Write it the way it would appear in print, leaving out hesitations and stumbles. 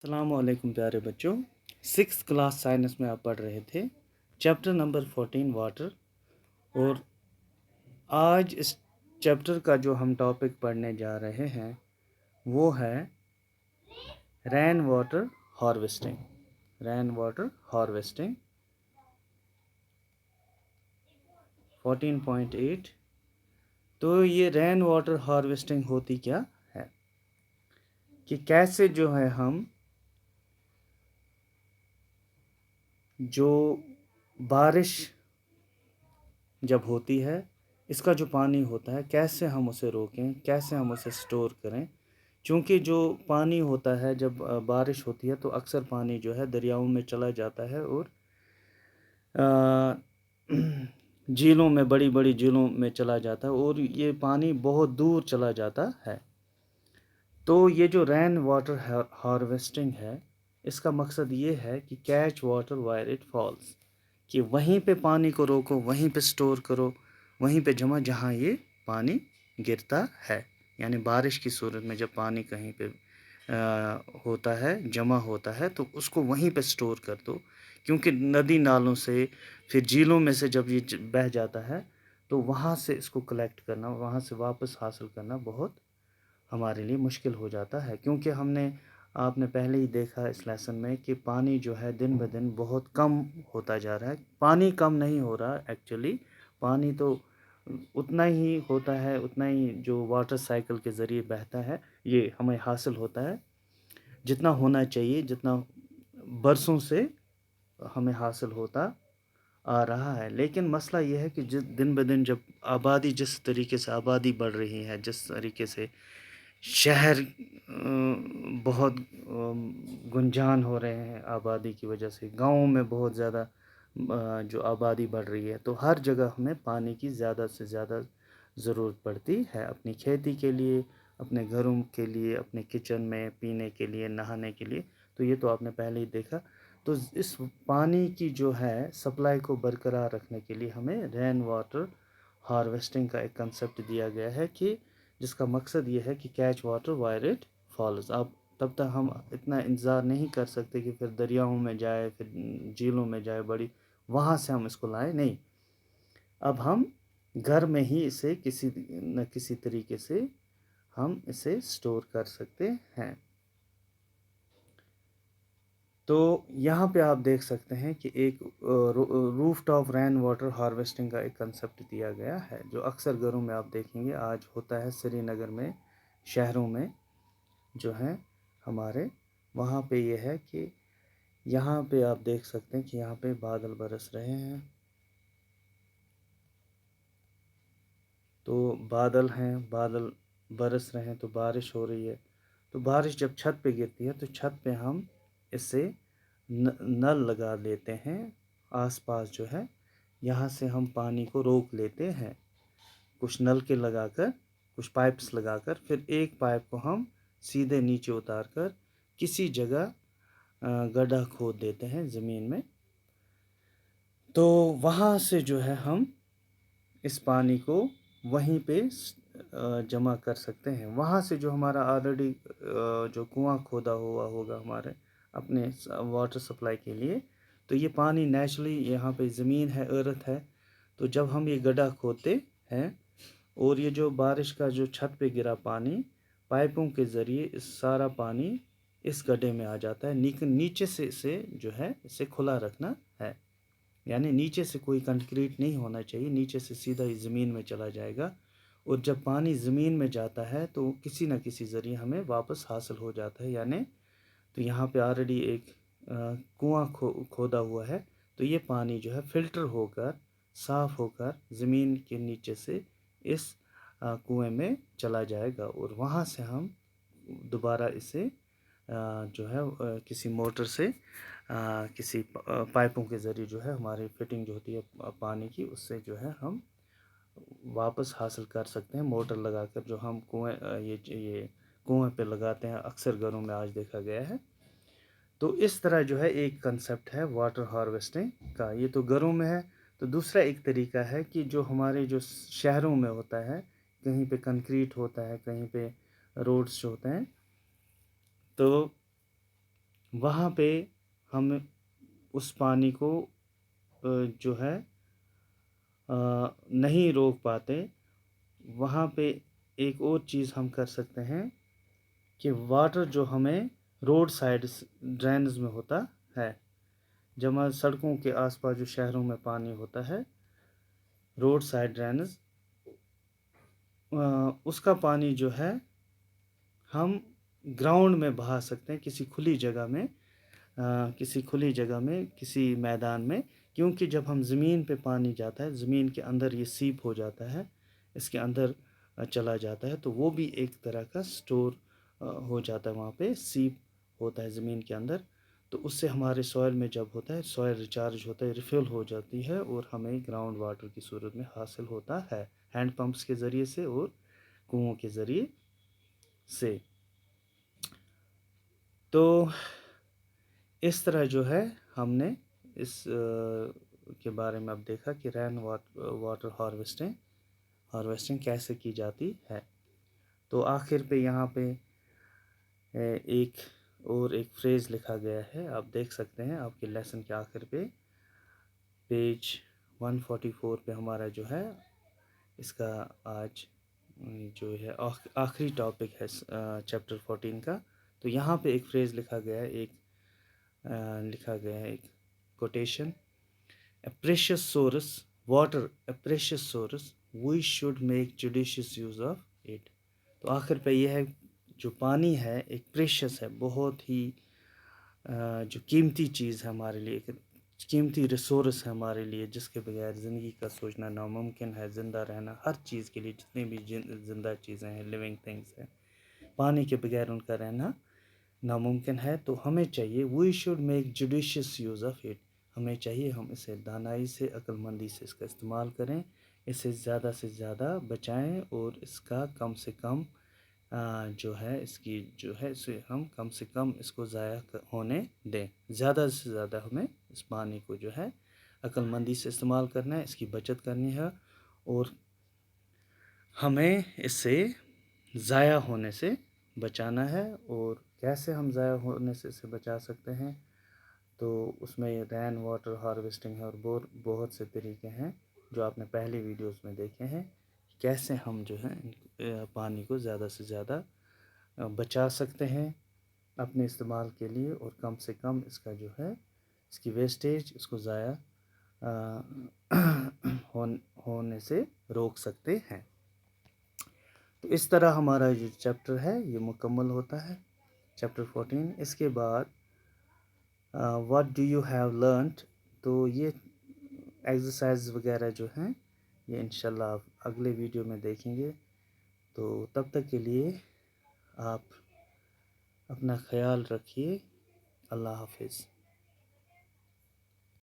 السلام علیکم پیارے بچوں، 6th کلاس سائنس میں آپ پڑھ رہے تھے چیپٹر نمبر 14 واٹر، اور آج اس چیپٹر کا جو ہم ٹاپک پڑھنے جا رہے ہیں وہ ہے رین واٹر ہارویسٹنگ 14.8۔ تو یہ رین واٹر ہارویسٹنگ ہوتی کیا ہے کہ کیسے جو ہے ہم جو بارش جب ہوتی ہے اس کا جو پانی ہوتا ہے کیسے ہم اسے روکیں، کیسے ہم اسے سٹور کریں، چونکہ جو پانی ہوتا ہے جب بارش ہوتی ہے تو اکثر پانی جو ہے دریاؤں میں چلا جاتا ہے اور جھیلوں میں، بڑی بڑی جھیلوں میں چلا جاتا ہے، اور یہ پانی بہت دور چلا جاتا ہے۔ تو یہ جو رین واٹر ہارویسٹنگ ہے اس کا مقصد یہ ہے کہ catch water wire it falls, کہ وہیں پہ پانی کو روکو، وہیں پہ سٹور کرو، وہیں پہ جمع جہاں یہ پانی گرتا ہے۔ یعنی بارش کی صورت میں جب پانی کہیں پہ ہوتا ہے، جمع ہوتا ہے، تو اس کو وہیں پہ سٹور کر دو، کیونکہ ندی نالوں سے، پھر جھیلوں میں سے جب یہ بہہ جاتا ہے تو وہاں سے اس کو کلیکٹ کرنا، وہاں سے واپس حاصل کرنا بہت ہمارے لیے مشکل ہو جاتا ہے، کیونکہ آپ نے پہلے ہی دیکھا اس لیسن میں کہ پانی جو ہے دن بہ دن بہت کم ہوتا جا رہا ہے۔ پانی کم نہیں ہو رہا ایکچولی، پانی تو اتنا ہی ہوتا ہے، اتنا ہی جو واٹر سائیکل کے ذریعے بہتا ہے یہ ہمیں حاصل ہوتا ہے، جتنا ہونا چاہیے، جتنا برسوں سے ہمیں حاصل ہوتا آ رہا ہے۔ لیکن مسئلہ یہ ہے کہ دن بہ دن جب آبادی، جس طریقے سے آبادی بڑھ رہی ہے، جس طریقے سے شہر بہت گنجان ہو رہے ہیں آبادی کی وجہ سے، گاؤں میں بہت زیادہ جو آبادی بڑھ رہی ہے، تو ہر جگہ ہمیں پانی کی زیادہ سے زیادہ ضرورت پڑتی ہے، اپنی کھیتی کے لیے، اپنے گھروں کے لیے، اپنے کچن میں پینے کے لیے، نہانے کے لیے۔ تو یہ تو آپ نے پہلے ہی دیکھا۔ تو اس پانی کی جو ہے سپلائی کو برقرار رکھنے کے لیے ہمیں رین واٹر ہارویسٹنگ کا ایک کنسیپٹ دیا گیا ہے، کہ جس کا مقصد یہ ہے کہ catch water wire it falls. اب تب تک ہم اتنا انتظار نہیں کر سکتے کہ پھر دریاؤں میں جائے، پھر جھیلوں میں جائے بڑی، وہاں سے ہم اس کو لائیں، نہیں، اب ہم گھر میں ہی اسے کسی نہ کسی طریقے سے ہم اسے سٹور کر سکتے ہیں۔ تو یہاں پہ آپ دیکھ سکتے ہیں کہ ایک روف ٹاپ رین واٹر ہارویسٹنگ کا ایک کنسیپٹ دیا گیا ہے، جو اکثر گھروں میں آپ دیکھیں گے آج ہوتا ہے، سری نگر میں، شہروں میں جو ہیں ہمارے، وہاں پہ یہ ہے کہ یہاں پہ آپ دیکھ سکتے ہیں کہ یہاں پہ بادل برس رہے ہیں، تو بادل ہیں، بادل برس رہے ہیں، تو بارش ہو رہی ہے، تو بارش جب چھت پہ گرتی ہے تو چھت پہ ہم اس سے نل لگا لیتے ہیں، آس پاس جو ہے یہاں سے ہم پانی کو روک لیتے ہیں، کچھ نل کے لگا کر، کچھ پائپس لگا کر، پھر ایک پائپ کو ہم سیدھے نیچے اتار کر کسی جگہ گڈھا کھود دیتے ہیں زمین میں، تو وہاں سے جو ہے ہم اس پانی کو وہیں پہ جمع کر سکتے ہیں۔ وہاں سے جو ہمارا آلریڈی جو کنواں کھودا ہوا ہوگا ہمارے اپنے واٹر سپلائی کے لیے، تو یہ پانی نیچرلی یہاں پہ زمین ہے، ارتھ ہے، تو جب ہم یہ گڈھا کھودتے ہیں اور یہ جو بارش کا جو چھت پہ گرا پانی پائپوں کے ذریعے اس سارا پانی اس گڈھے میں آ جاتا ہے، نیچے سے اسے جو ہے اسے کھلا رکھنا ہے، یعنی نیچے سے کوئی کنکریٹ نہیں ہونا چاہیے، نیچے سے سیدھا ہی زمین میں چلا جائے گا، اور جب پانی زمین میں جاتا ہے تو کسی نہ کسی ذریعے ہمیں واپس حاصل ہو جاتا ہے، یعنی تو یہاں پہ آلریڈی ایک کنواں کھودا ہوا ہے، تو یہ پانی جو ہے فلٹر ہو کر، صاف ہو کر زمین کے نیچے سے اس کنویں میں چلا جائے گا، اور وہاں سے ہم دوبارہ اسے جو ہے کسی موٹر سے، کسی پائپوں کے ذریعے جو ہے ہماری فٹنگ جو ہوتی ہے پانی کی، اس سے جو ہے ہم واپس حاصل کر سکتے ہیں، موٹر لگا کر جو ہم یہ کنویں پہ لگاتے ہیں، اکثر گھروں میں آج دیکھا گیا ہے۔ تو اس طرح جو ہے ایک کنسیپٹ ہے واٹر ہارویسٹنگ کا، یہ تو گھروں میں ہے۔ تو دوسرا ایک طریقہ ہے کہ جو ہمارے جو شہروں میں ہوتا ہے، کہیں پہ کنکریٹ ہوتا ہے، کہیں پہ روڈز ہوتے ہیں، تو وہاں پہ ہم اس پانی کو جو ہے نہیں روک پاتے، وہاں پہ ایک اور چیز ہم کر سکتے ہیں کہ واٹر جو ہمیں روڈ سائڈ ڈرینز میں ہوتا ہے، جب سڑکوں کے آس پاس جو شہروں میں پانی ہوتا ہے، روڈ سائڈ ڈرینز، اس کا پانی جو ہے ہم گراؤنڈ میں بہا سکتے ہیں، کسی کھلی جگہ میں، کسی میدان میں، کیونکہ جب ہم زمین پہ پانی جاتا ہے، زمین کے اندر یہ سیپ ہو جاتا ہے، اس کے اندر چلا جاتا ہے، تو وہ بھی ایک طرح کا سٹور ہو جاتا ہے، وہاں پہ سیپ ہوتا ہے زمین کے اندر، تو اس سے ہمارے سوئل میں جب ہوتا ہے، سوئل ریچارج ہوتا ہے، ریفل ہو جاتی ہے، اور ہمیں گراؤنڈ واٹر کی صورت میں حاصل ہوتا ہے، ہینڈ پمپس کے ذریعے سے اور کنووں کے ذریعے سے۔ تو اس طرح جو ہے ہم نے اس کے بارے میں اب دیکھا کہ رین واٹر ہارویسٹنگ کیسے کی جاتی ہے۔ تو آخر پہ یہاں پہ ایک فریز لکھا گیا ہے، آپ دیکھ سکتے ہیں آپ کے لیسن کے آخر پہ پیج 144 پہ ہمارا جو ہے اس کا آج جو ہے آخری ٹاپک ہے چیپٹر 14 کا۔ تو یہاں پہ ایک فریز لکھا گیا ہے، ایک quotation, a precious source water, a precious source we should make judicious use of it. تو آخر پہ یہ ہے جو پانی ہے ایک پریشیس ہے، بہت ہی جو قیمتی چیز ہے ہمارے لیے، ایک قیمتی ریسورس ہے ہمارے لیے، جس کے بغیر زندگی کا سوچنا ناممکن ہے، زندہ رہنا ہر چیز کے لیے، جتنے بھی زندہ چیزیں ہیں، لیونگ تھنگس ہیں، پانی کے بغیر ان کا رہنا ناممکن ہے۔ تو ہمیں چاہیے we should make judicious use of it, ہمیں چاہیے ہم اسے دانائی سے، عقل مندی سے اس کا استعمال کریں، اسے زیادہ سے زیادہ بچائیں، اور اس کا کم سے کم جو ہے اسے ہم کم سے کم اس کو ضائع ہونے دیں، زیادہ سے زیادہ ہمیں اس پانی کو جو ہے عقل مندی سے استعمال کرنا ہے، اس کی بچت کرنی ہے، اور ہمیں اس سے ضائع ہونے سے بچانا ہے۔ اور کیسے ہم ضائع ہونے سے اسے بچا سکتے ہیں، تو اس میں رین واٹر ہارویسٹنگ ہے، اور بہت سے طریقے ہیں جو آپ نے پہلی ویڈیوز میں دیکھے ہیں، کیسے ہم جو ہے پانی کو زیادہ سے زیادہ بچا سکتے ہیں اپنے استعمال کے لیے، اور کم سے کم اس کا جو ہے اس کی ویسٹیج، اس کو ضائع ہونے سے روک سکتے ہیں۔ تو اس طرح ہمارا جو چیپٹر ہے یہ مکمل ہوتا ہے، چیپٹر 14۔ اس کے بعد what do you have learned, تو یہ ایکسرسائز وغیرہ جو ہیں یہ انشاءاللہ آپ اگلے ویڈیو میں دیکھیں گے۔ تو تب تک کے لیے آپ اپنا خیال رکھیے، اللہ حافظ۔